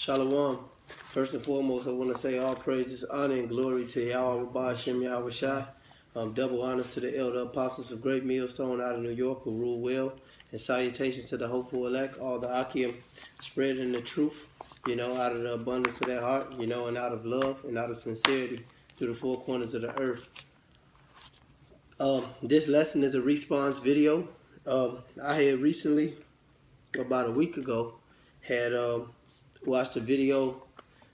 Shalom. First and foremost, I want to say all praises, honor, and glory to Yahweh Ba'Shem Yahweh Shai. Double honors to the elder apostles of Great Millstone out of New York who rule well. And salutations to the hopeful elect, all the Akim spreading the truth, out of the abundance of their heart, and out of love and out of sincerity through the four corners of the earth. This lesson is a response video. I had recently, about a week ago, had watched a video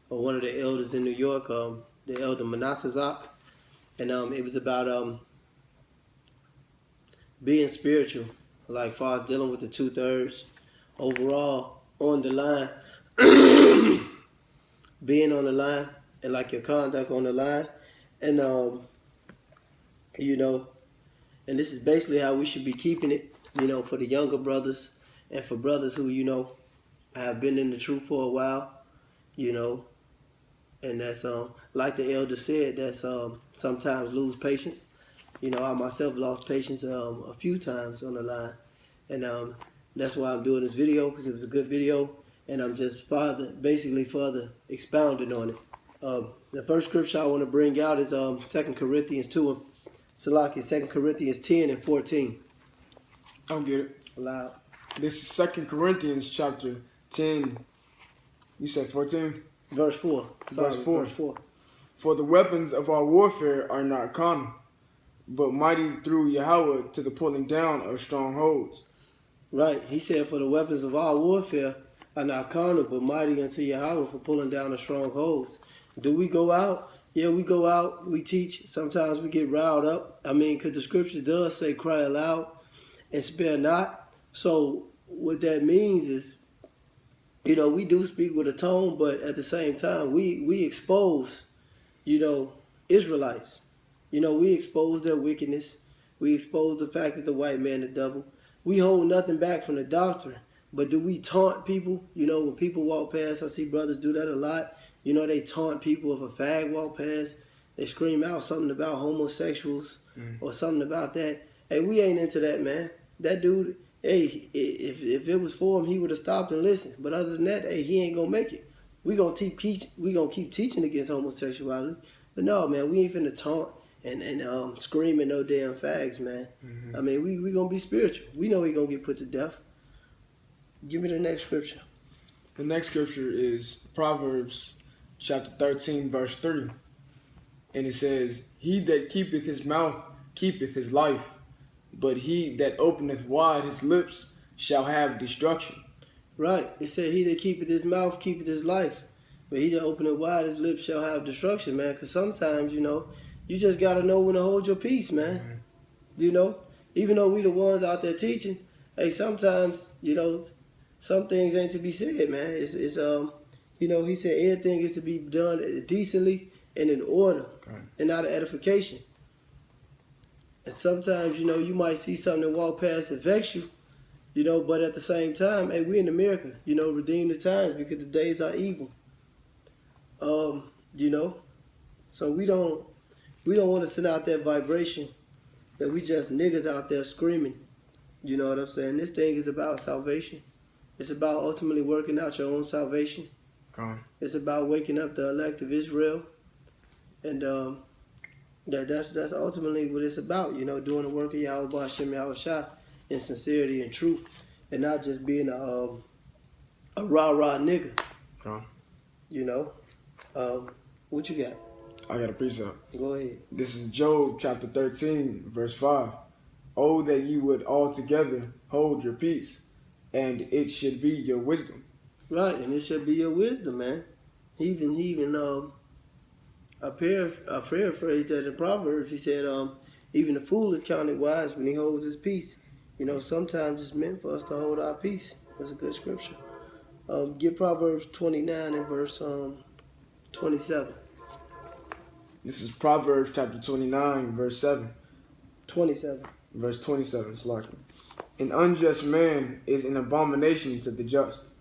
of one of the elders in New York, the elder Manatazak, and it was about being spiritual, like far as dealing with the 2/3 overall on the line, being on the line, and like your conduct on the line, and and this is basically how we should be keeping it, for the younger brothers and for brothers who have been in the truth for a while, and that's like the elder said, that's sometimes lose patience. I myself lost patience a few times on the line, and that's why I'm doing this video, because it was a good video, and I'm just further expounding on it. The first scripture I want to bring out is 2 Corinthians 2 and Salaki, 2 Corinthians 10 and 14. I don't get it. Loud. This is 2 Corinthians chapter 10. You said 14? Verse 4. Sorry, Verse 4. Verse 4. For the weapons of our warfare are not carnal, but mighty through Yahweh to the pulling down of strongholds. Right. He said, for the weapons of our warfare are not carnal, but mighty unto Yahweh for pulling down the strongholds. Do we go out? Yeah, we go out, we teach. Sometimes we get riled up. Because the scripture does say, cry aloud and spare not. So what that means is, we do speak with a tone, but at the same time, we expose, Israelites. We expose their wickedness. We expose the fact that the white man the devil. We hold nothing back from the doctrine. But do we taunt people? When people walk past, I see brothers do that a lot. They taunt people. If a fag walk past, they scream out something about homosexuals or something about that. Hey, we ain't into that, man. That dude, hey, if it was for him, he would have stopped and listened. But other than that, hey, he ain't gonna make it. We gonna keep teaching against homosexuality. But no, man, we ain't finna taunt and screaming no damn fags, man. Mm-hmm. We gonna be spiritual. We know he gonna get put to death. Give me the next scripture. The next scripture is Proverbs chapter 13, verse 3. And it says, he that keepeth his mouth keepeth his life, but he that openeth wide his lips shall have destruction. Right. It said, he that keepeth his mouth keepeth his life, but he that openeth wide his lips shall have destruction, man. Because sometimes, you just got to know when to hold your peace, man. Mm-hmm. Even though we the ones out there teaching, hey, sometimes, some things ain't to be said, man. It's he said everything is to be done decently and in order, and out of edification. And sometimes, you might see something that walk past and vex you, but at the same time, hey, we in America, redeem the times because the days are evil. So we don't want to send out that vibration that we just niggas out there screaming. You know what I'm saying? This thing is about salvation. It's about ultimately working out your own salvation. It's about waking up the elect of Israel. And that's ultimately what it's about, doing the work of Yahweh Ba'Shem Yahweh Shai in sincerity and truth, and not just being a rah-rah nigga. What you got? I got a precept. Go ahead. This is Job chapter 13, verse 5. Oh, that you would altogether hold your peace, and it should be your wisdom. Right, and it should be your wisdom, man. He even I paraphrased that in Proverbs. He said, even the fool is counted wise when he holds his peace. Sometimes it's meant for us to hold our peace. That's a good scripture. Get Proverbs 29 and verse 27. This is Proverbs chapter 29, verse 7. 27. Verse 27, it's like, an unjust man is an abomination to the just,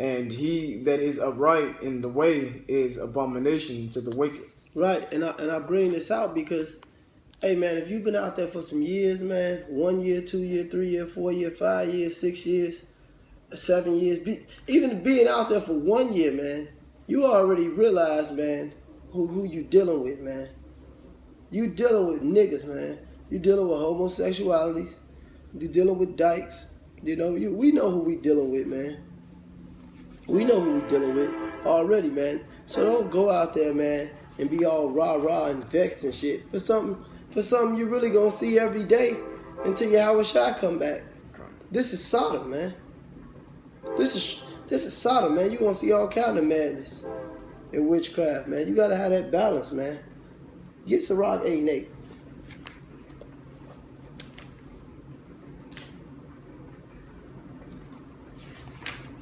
and he that is upright in the way is abomination to the wicked. Right, and I bring this out because, hey man, if you've been out there for some years, man, 1 year, 2 year, 3 year, 4 year, 5 years, 6 years, 7 years, even being out there for 1 year, man, you already realize, man, who you dealing with, man. You dealing with niggas, man. You dealing with homosexualities. You dealing with dykes. You know, we know who we dealing with, man. We know who we dealing with already, man. So don't go out there, man, and be all rah-rah and vexed and shit for something you really gonna see every day until Yahweh Shai come back. This is Sodom, man. This is Sodom, man. You gonna see all kind of madness and witchcraft, man. You gotta have that balance, man. Get Sirach 8 and 8.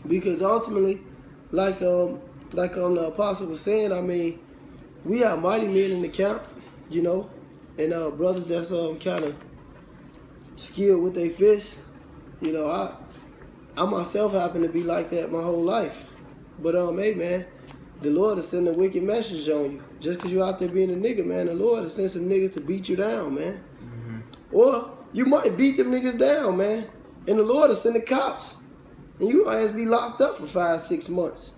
Because ultimately, like the apostle was saying, I mean, we have mighty men in the camp, you know, and brothers that's kind of skilled with their fists. You know, I myself happen to be like that my whole life. But hey man, the Lord is sending a wicked message on you. Just because you're out there being a nigga, man, the Lord is sending some niggas to beat you down, man. Mm-hmm. Or you might beat them niggas down, man, and the Lord is sending cops. And you might be locked up for 5-6 months.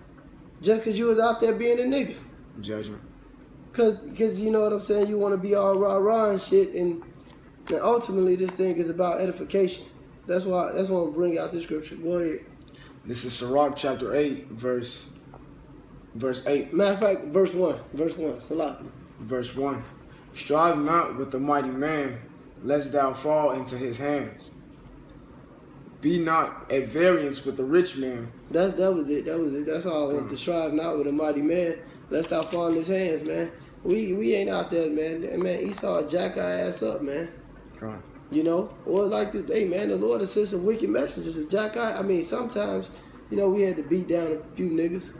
Just because you was out there being a nigga. Judgment. Because you know what I'm saying? You want to be all rah-rah and shit. And ultimately, this thing is about edification. That's why I bring out this scripture. Go ahead. This is Sirach chapter 8, verse 8. Matter of fact, verse 1. Verse 1. Salaki. Verse 1. Strive not with the mighty man, lest thou fall into his hands. Be not at variance with the rich man. That was it. That's all I want to strive not with a mighty man, lest thou fall in his hands, man. We ain't out there, man. Man, Esau jack our ass up, man. Right. You know? Or like this, hey man, the Lord has sent some wicked messengers to jack our. I mean, sometimes, you know, we had to beat down a few niggas.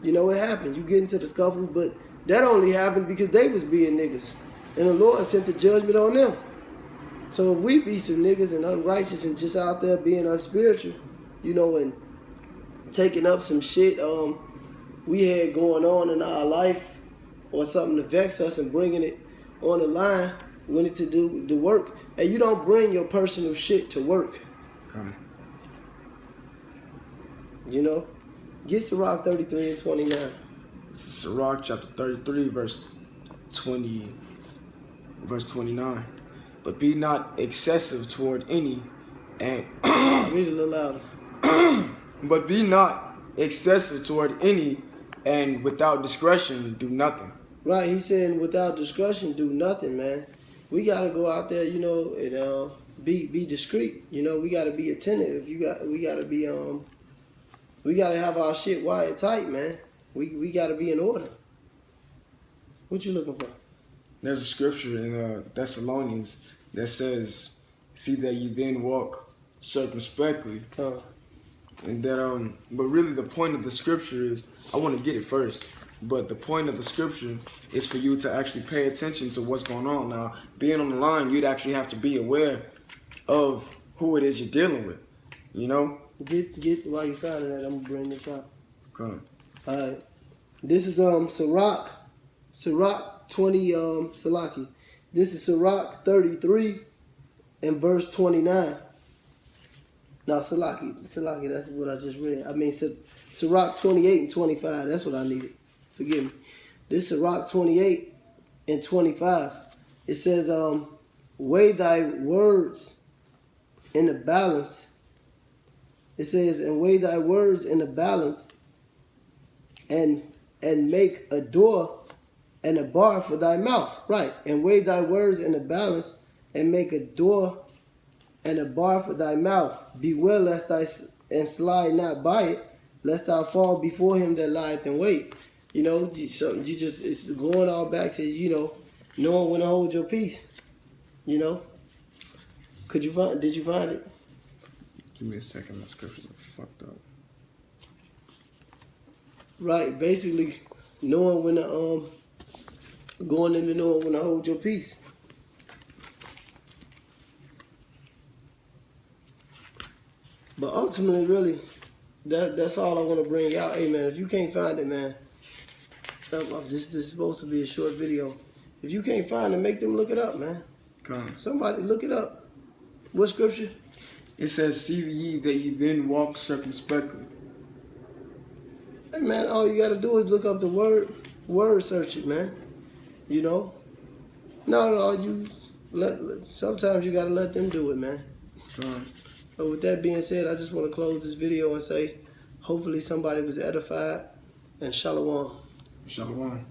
You know, it happened. You get into the scuffle, but that only happened because they was being niggas. And the Lord sent the judgment on them. So if we be some niggas and unrighteous and just out there being unspiritual, you know, and taking up some shit we had going on in our life or something to vex us and bringing it on the line, when it to do the work. And you don't bring your personal shit to work. Okay. You know? Get Sirach 33 and 29. This is Sirach chapter 33, verse 29. But be not excessive toward any, and read it a little louder. But be not excessive toward any, and without discretion do nothing. Right, he's saying without discretion do nothing, man. We gotta go out there, you know, and be discreet. You know, we gotta be attentive. We gotta be we gotta have our shit wired tight, man. We gotta be in order. What you looking for? There's a scripture in Thessalonians that says, "See that you then walk circumspectly." And that but really the point of the scripture is, I want to get it first, but the point of the scripture is for you to actually pay attention to what's going on. Now, being on the line, you'd actually have to be aware of who it is you're dealing with, you know? Get while you finding that, I'm gonna bring this out. Okay. Alright. This is Sirach 20 Salaki. This is Sirach 33 and verse 29. Now Salaki, that's what I just read. I mean Sirach 28 and 25, that's what I needed. Forgive me. This is Sirach 28 and 25. It says, weigh thy words in the balance. It says, and weigh thy words in the balance and make a door and a bar for thy mouth. Right. And weigh thy words in the balance and make a door and a bar for thy mouth. Beware lest and slide not by it, lest thou fall before him that lieth in wait. You know, it's going all back to, you know, knowing when to hold your peace. You know? Did you find it? Give me a second, my scriptures are fucked up. Right, basically knowing when to going into knowing when to hold your peace. But ultimately, really, that's all I want to bring out. Hey, man, if you can't find it, man, this is supposed to be a short video. If you can't find it, make them look it up, man. Okay. Somebody look it up. What scripture? It says, "See ye that ye then walk circumspectly." Hey man, all you gotta do is look up the word search it, man. You know? No, sometimes you gotta let them do it, man. But with that being said, I just want to close this video and say, hopefully somebody was edified, and shalom. Shalom.